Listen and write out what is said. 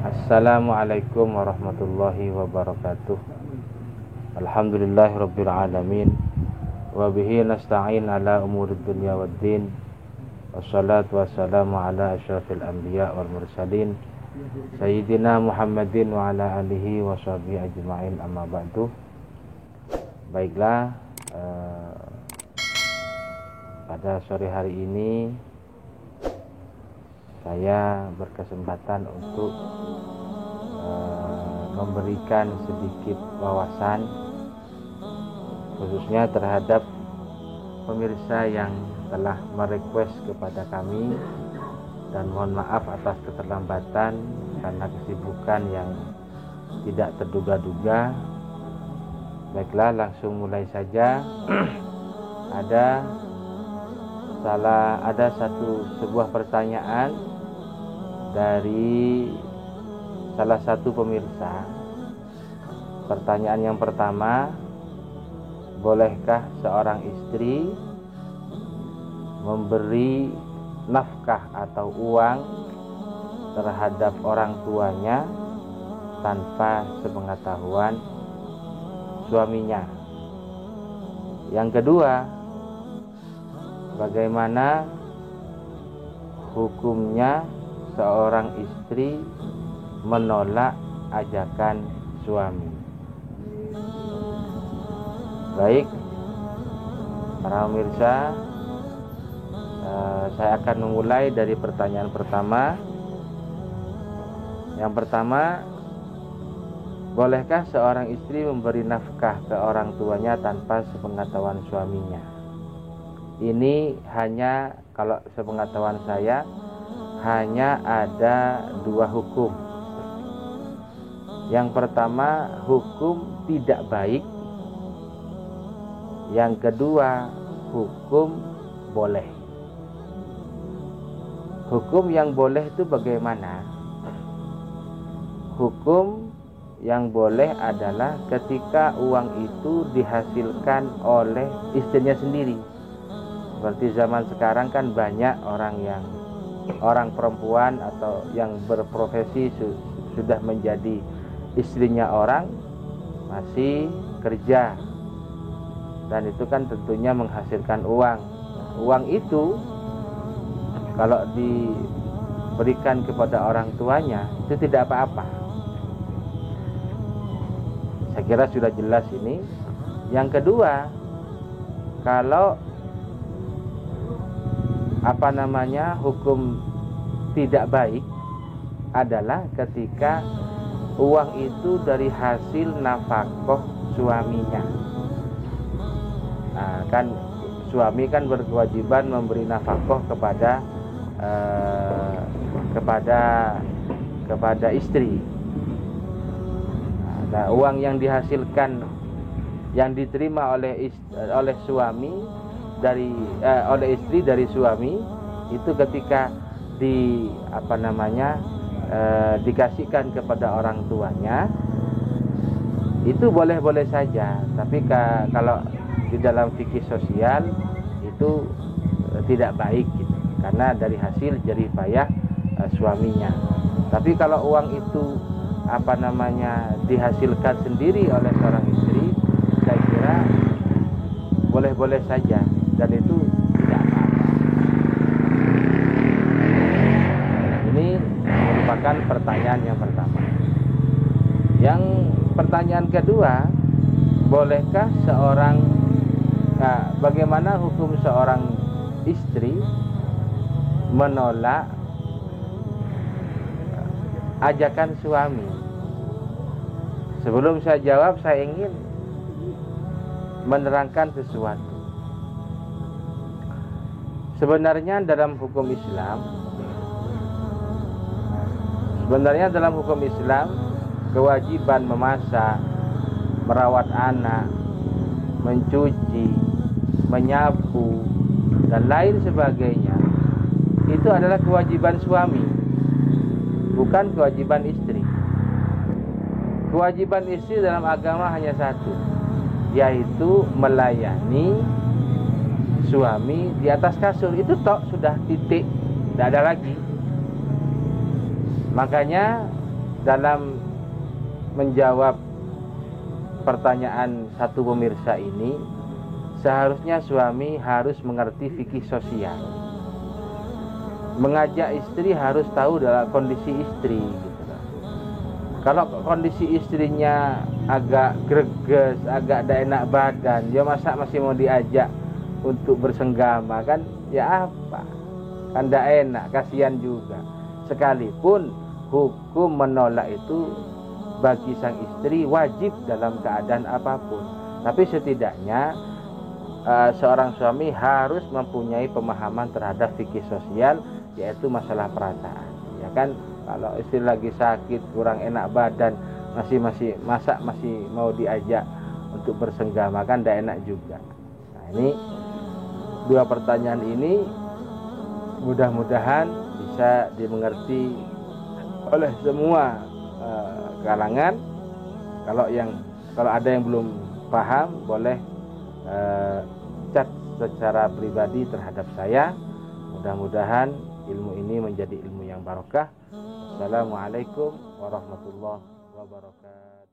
Assalamualaikum warahmatullahi wabarakatuh. Alhamdulillahirabbil alamin wa bihi nasta'in ala umurid dunya waddin. Wassalatu wassalamu ala asyrafil anbiya wal mursalin sayyidina Muhammadin wa ala alihi wa sahbihi ajma'in, amma ba'du. Baiklah, pada sore hari ini saya berkesempatan untuk memberikan sedikit wawasan khususnya terhadap pemirsa yang telah merequest kepada kami, dan mohon maaf atas keterlambatan karena kesibukan yang tidak terduga-duga. Baiklah, langsung mulai saja. Ada sebuah pertanyaan dari salah satu pemirsa. Pertanyaan yang pertama, bolehkah seorang istri memberi nafkah atau uang terhadap orang tuanya tanpa sepengetahuan suaminya? Yang kedua, bagaimana hukumnya seorang istri menolak ajakan suami? Baik, para pemirsa, saya akan memulai dari pertanyaan pertama. Yang pertama, bolehkah seorang istri memberi nafkah ke orang tuanya tanpa sepengetahuan suaminya? Ini hanya, kalau sepengetahuan saya, hanya ada dua hukum. Yang pertama, hukum tidak baik. Yang kedua, hukum boleh. Hukum yang boleh itu bagaimana? Hukum yang boleh adalah ketika uang itu dihasilkan oleh istrinya sendiri. Seperti zaman sekarang kan banyak orang perempuan atau yang berprofesi sudah menjadi istrinya orang, masih kerja, dan itu kan tentunya menghasilkan uang. Uang itu kalau diberikan kepada orang tuanya itu tidak apa-apa. Saya kira sudah jelas ini. Yang kedua, kalau hukum tidak baik adalah ketika uang itu dari hasil nafkah suaminya. Nah, kan suami kan berkewajiban memberi nafkah kepada istri. Nah, uang yang dihasilkan, yang diterima oleh suami oleh istri dari suami itu ketika dikasihkan kepada orang tuanya itu boleh-boleh saja. Tapi kalau di dalam fikih sosial itu tidak baik gitu, karena dari hasil jerih payah suaminya. Tapi kalau uang itu dihasilkan sendiri oleh seorang istri, saya kira boleh-boleh saja, dan itu tidak apa-apa. Ini merupakan pertanyaan yang pertama. Yang pertanyaan kedua, bolehkah bagaimana hukum seorang istri menolak ajakan suami? Sebelum saya jawab, saya ingin menerangkan sesuatu. Sebenarnya dalam hukum Islam, kewajiban memasak, merawat anak, mencuci, menyapu, dan lain sebagainya itu adalah kewajiban suami, bukan kewajiban istri. Kewajiban istri dalam agama hanya satu, yaitu melayani suami di atas kasur. Itu sudah titik, tidak ada lagi. Makanya dalam menjawab pertanyaan satu pemirsa ini, seharusnya suami harus mengerti fikih sosial. Mengajak istri harus tahu dalam kondisi istri gitu. Kalau kondisi istrinya agak greges, agak tidak enak badan, ya masa masih mau diajak untuk bersenggama kan? Ya apa? Kan tidak enak, kasihan juga. Sekalipun hukum menolak itu bagi sang istri wajib dalam keadaan apapun. Tapi setidaknya seorang suami harus mempunyai pemahaman terhadap fikih sosial, yaitu masalah perasaan. Ya kan, kalau istri lagi sakit, kurang enak badan, masih mau diajak untuk bersenggama kan tidak enak juga. Nah, ini dua pertanyaan ini mudah-mudahan bisa dimengerti oleh semua kalangan. Kalau ada yang belum paham, boleh chat secara pribadi terhadap saya. Mudah-mudahan ilmu ini menjadi ilmu yang barokah. Assalamualaikum warahmatullahi wabarakatuh.